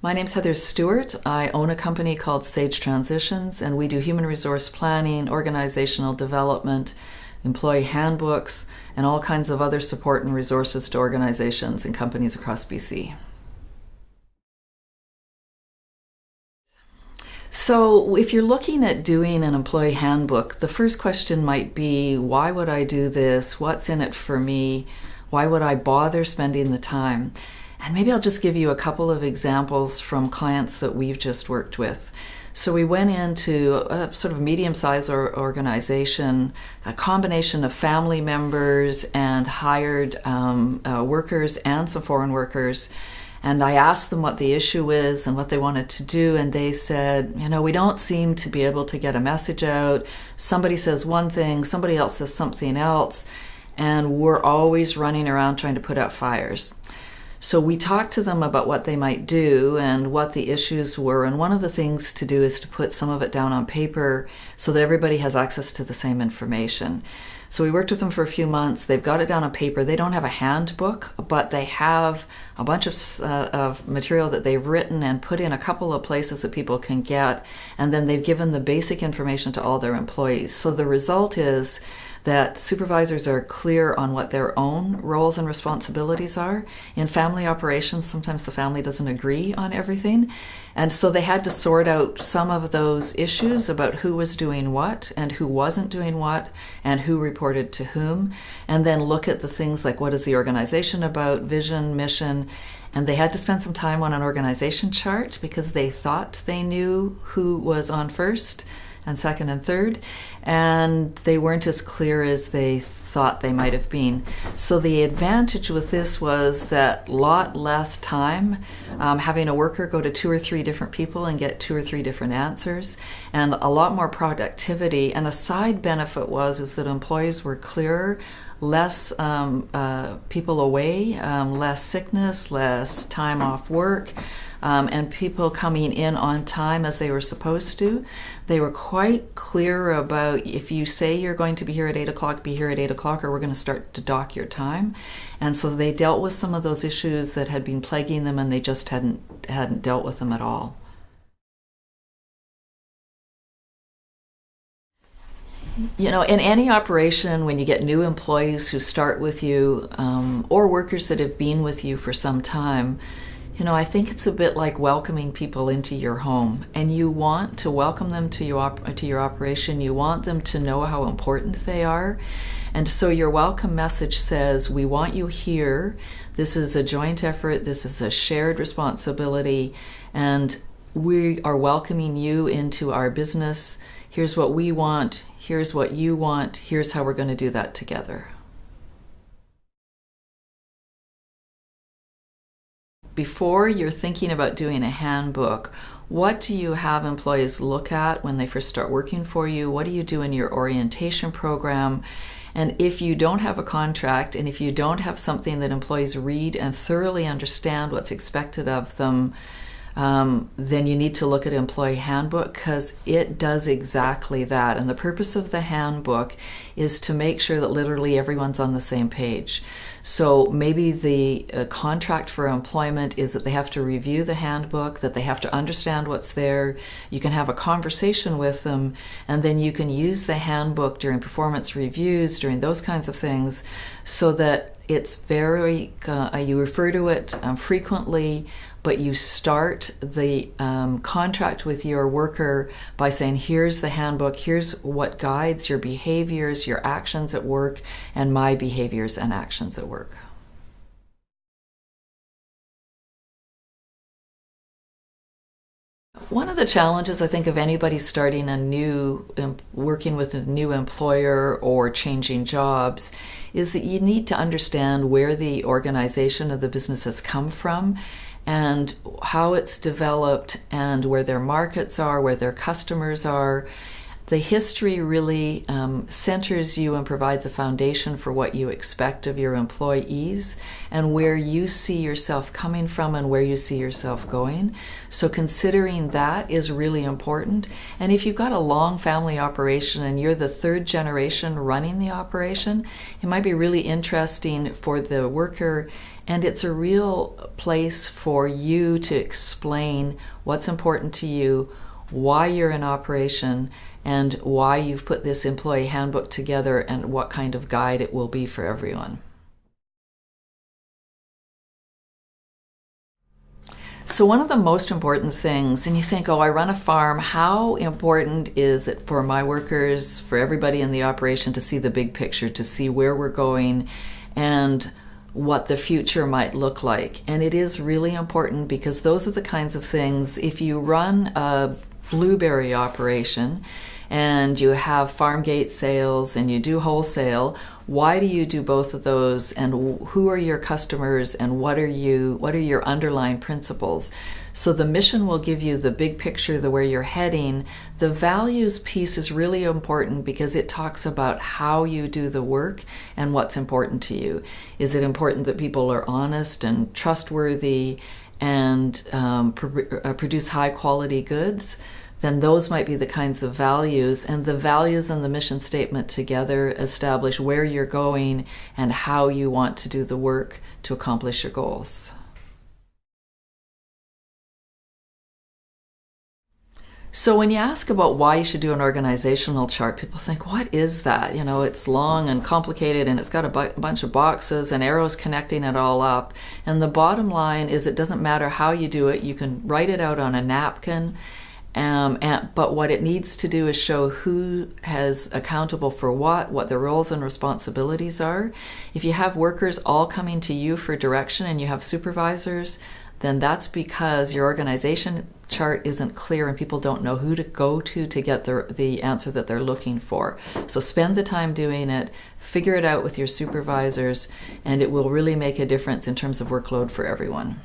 My name's Heather Stewart. I own a company called Sage Transitions, and we do human resource planning, organizational development, employee handbooks, and all kinds of other support and resources to organizations and companies across BC. So if you're looking at doing an employee handbook, the first question might be, why would I do this? What's in it for me? Why would I bother spending the time? And maybe I'll just give you a couple of examples from clients that we've just worked with. So we went into a sort of medium-sized organization, a combination of family members and hired workers and some foreign workers. And I asked them what the issue is and what they wanted to do, and they said, we don't seem to be able to get a message out. Somebody says one thing, somebody else says something else, and we're always running around trying to put out fires. So we talked to them about what they might do and what the issues were, and one of the things to do is to put some of it down on paper so that everybody has access to the same information. So we worked with them for a few months. They've got it down on paper. They don't have a handbook, but they have a bunch of material that they've written and put in a couple of places that people can get, and then they've given the basic information to all their employees. So the result is that supervisors are clear on what their own roles and responsibilities are. In family operations, sometimes the family doesn't agree on everything. And so they had to sort out some of those issues about who was doing what and who wasn't doing what and who reported to whom. And then look at the things like, what is the organization about, vision, mission. And they had to spend some time on an organization chart because they thought they knew who was on first and second and third, and they weren't as clear as they thought they might have been. So the advantage with this was that lot less time having a worker go to 2 or 3 different people and get 2 or 3 different answers, and a lot more productivity. And a side benefit is that employees were clearer, less people away, less sickness, less time off work, and people coming in on time as they were supposed to. They were quite clear about, if you say you're going to be here at 8 o'clock, be here at 8 o'clock, or we're going to start to dock your time. And so they dealt with some of those issues that had been plaguing them, and they just hadn't dealt with them at all. In any operation, when you get new employees who start with you, or workers that have been with you for some time, I think it's a bit like welcoming people into your home, and you want to welcome them to your operation. You want them to know how important they are. And so your welcome message says, we want you here. This is a joint effort. This is a shared responsibility, and we are welcoming you into our business. Here's what we want. Here's what you want. Here's how we're going to do that together. Before you're thinking about doing a handbook, what do you have employees look at when they first start working for you? What do you do in your orientation program? And if you don't have a contract, and if you don't have something that employees read and thoroughly understand what's expected of them, then you need to look at Employee Handbook, because it does exactly that. And the purpose of the handbook is to make sure that literally everyone's on the same page. So maybe the contract for employment is that they have to review the handbook, that they have to understand what's there. You can have a conversation with them, and then you can use the handbook during performance reviews, during those kinds of things, so that it's very, you refer to it frequently, but you start the contract with your worker by saying, here's the handbook, here's what guides your behaviors, your actions at work, and my behaviors and actions at work. One of the challenges, I think, of anybody starting working with a new employer or changing jobs is that you need to understand where the organization of the business has come from and how it's developed and where their markets are, where their customers are. The history really centers you and provides a foundation for what you expect of your employees and where you see yourself coming from and where you see yourself going. So considering that is really important. And if you've got a long family operation and you're the third generation running the operation, it might be really interesting for the worker, and it's a real place for you to explain what's important to you, why you're in operation, and why you've put this employee handbook together and what kind of guide it will be for everyone. So one of the most important things, and you think, oh, I run a farm, how important is it for my workers, for everybody in the operation to see the big picture, to see where we're going and what the future might look like? And it is really important because those are the kinds of things, if you run a blueberry operation and you have farm gate sales and you do wholesale, why do you do both of those, and who are your customers, and what are your underlying principles? So the mission will give you the big picture, the where you're heading. The values piece is really important because it talks about how you do the work and what's important to you. Is it important that people are honest and trustworthy and produce high quality goods? Then those might be the kinds of values, and the values and the mission statement together establish where you're going and how you want to do the work to accomplish your goals. So when you ask about why you should do an organizational chart, people think, what is that? You know, it's long and complicated and it's got a bunch of boxes and arrows connecting it all up. And the bottom line is it doesn't matter how you do it. You can write it out on a napkin. But what it needs to do is show who is accountable for what the roles and responsibilities are. If you have workers all coming to you for direction and you have supervisors, then that's because your organization chart isn't clear and people don't know who to go to get the answer that they're looking for. So spend the time doing it, figure it out with your supervisors, and it will really make a difference in terms of workload for everyone.